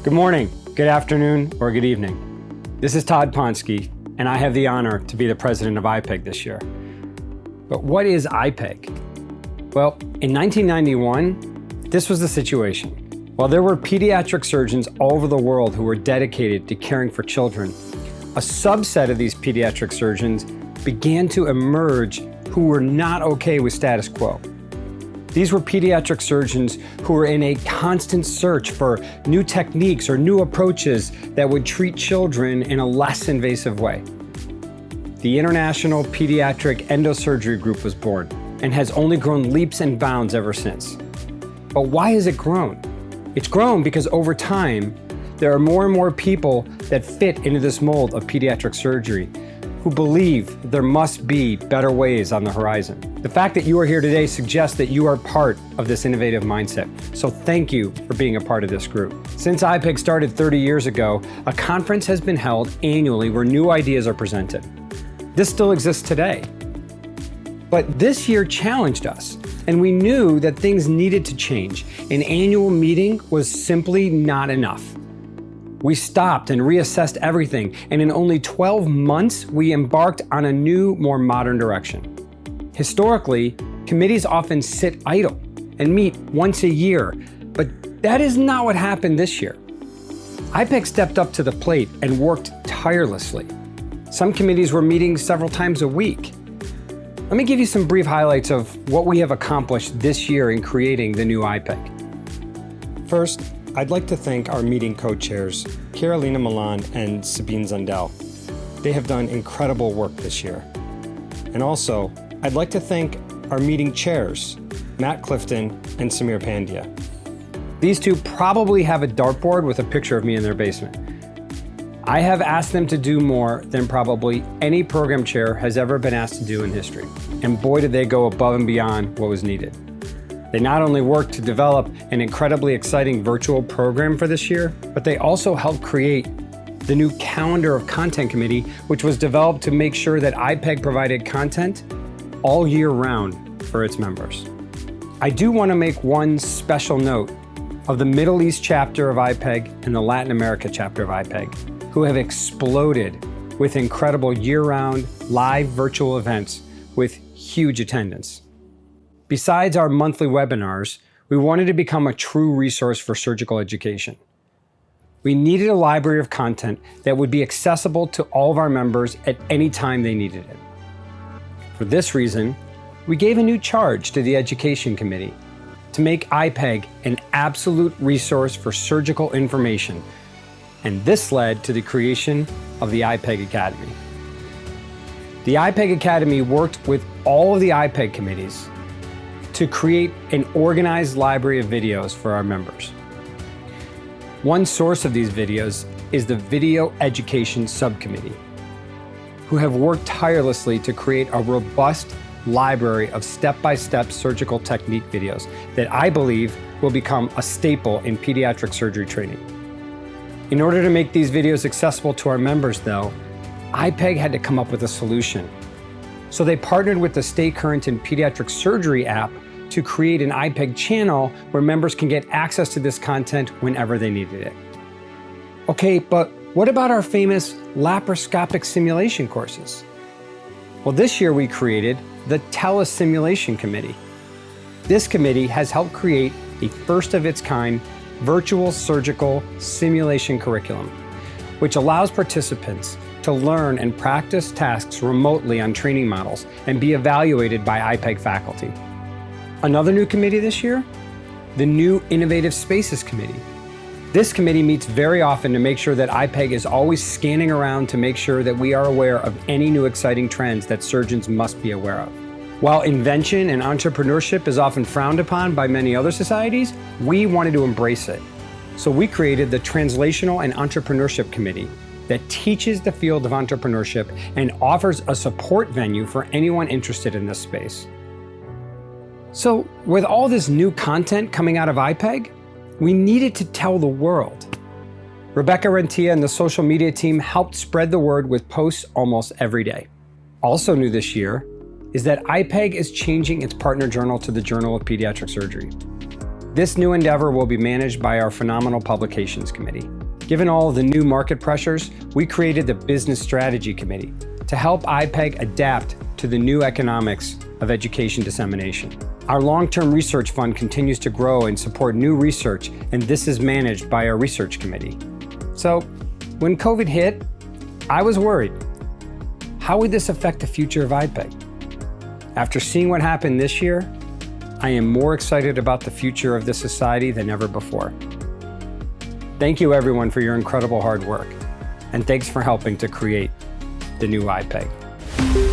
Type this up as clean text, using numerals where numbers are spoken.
Good morning, good afternoon, or good evening. This is Todd Ponsky, and I have the honor to be the president of IPEG this year. But what is IPEG? Well, in 1991, this was the situation. While there were pediatric surgeons all over the world who were dedicated to caring for children, a subset of these pediatric surgeons began to emerge who were not okay with status quo. These were pediatric surgeons who were in a constant search for new techniques or new approaches that would treat children in a less invasive way. The International Pediatric Endosurgery Group was born and has only grown leaps and bounds ever since. But why has it grown? It's grown because over time, there are more and more people that fit into this mold of pediatric surgery who believe there must be better ways on the horizon. The fact that you are here today suggests that you are part of this innovative mindset. So thank you for being a part of this group. Since IPEG started 30 years ago, a conference has been held annually where new ideas are presented. This still exists today. But this year challenged us, and we knew that things needed to change. An annual meeting was simply not enough. We stopped and reassessed everything, and in only 12 months, we embarked on a new, more modern direction. Historically, committees often sit idle and meet once a year, but that is not what happened this year. IPEG stepped up to the plate and worked tirelessly. Some committees were meeting several times a week. Let me give you some brief highlights of what we have accomplished this year in creating the new IPEG. First, I'd like to thank our meeting co-chairs, Carolina Milan and Sabine Zundel. They have done incredible work this year. And also, I'd like to thank our meeting chairs, Matt Clifton and Samir Pandya. These two probably have a dartboard with a picture of me in their basement. I have asked them to do more than probably any program chair has ever been asked to do in history. And boy, did they go above and beyond what was needed. They not only worked to develop an incredibly exciting virtual program for this year, but they also helped create the new calendar of content committee, which was developed to make sure that IPEG provided content all year round for its members. I do want to make one special note of the Middle East chapter of IPEG and the Latin America chapter of IPEG, who have exploded with incredible year-round live virtual events with huge attendance. Besides our monthly webinars, we wanted to become a true resource for surgical education. We needed a library of content that would be accessible to all of our members at any time they needed it. For this reason, we gave a new charge to the Education Committee to make IPEG an absolute resource for surgical information, and this led to the creation of the IPEG Academy. The IPEG Academy worked with all of the IPEG committees to create an organized library of videos for our members. One source of these videos is the Video Education Subcommittee, who have worked tirelessly to create a robust library of step-by-step surgical technique videos that I believe will become a staple in pediatric surgery training. In order to make these videos accessible to our members, though, IPEG had to come up with a solution. So they partnered with the Stay Current in Pediatric Surgery app to create an IPEG channel where members can get access to this content whenever they needed it. Okay, but what about our famous laparoscopic simulation courses? Well, this year we created the Telesimulation Committee. This committee has helped create a first-of-its-kind virtual surgical simulation curriculum, which allows participants to learn and practice tasks remotely on training models and be evaluated by IPEG faculty. Another new committee this year? The new Innovative Spaces Committee. This committee meets very often to make sure that IPEG is always scanning around to make sure that we are aware of any new exciting trends that surgeons must be aware of. While invention and entrepreneurship is often frowned upon by many other societies, we wanted to embrace it. So we created the Translational and Entrepreneurship Committee that teaches the field of entrepreneurship and offers a support venue for anyone interested in this space. So with all this new content coming out of IPEG, we needed to tell the world. Rebecca Rentia and the social media team helped spread the word with posts almost every day. Also new this year is that IPEG is changing its partner journal to the Journal of Pediatric Surgery. This new endeavor will be managed by our phenomenal publications committee. Given all of the new market pressures, we created the Business Strategy Committee to help IPEG adapt to the new economics of education dissemination. Our long-term research fund continues to grow and support new research, and this is managed by our research committee. So, when COVID hit, I was worried. How would this affect the future of IPEG? After seeing what happened this year, I am more excited about the future of this society than ever before. Thank you everyone for your incredible hard work, and thanks for helping to create the new IPEG.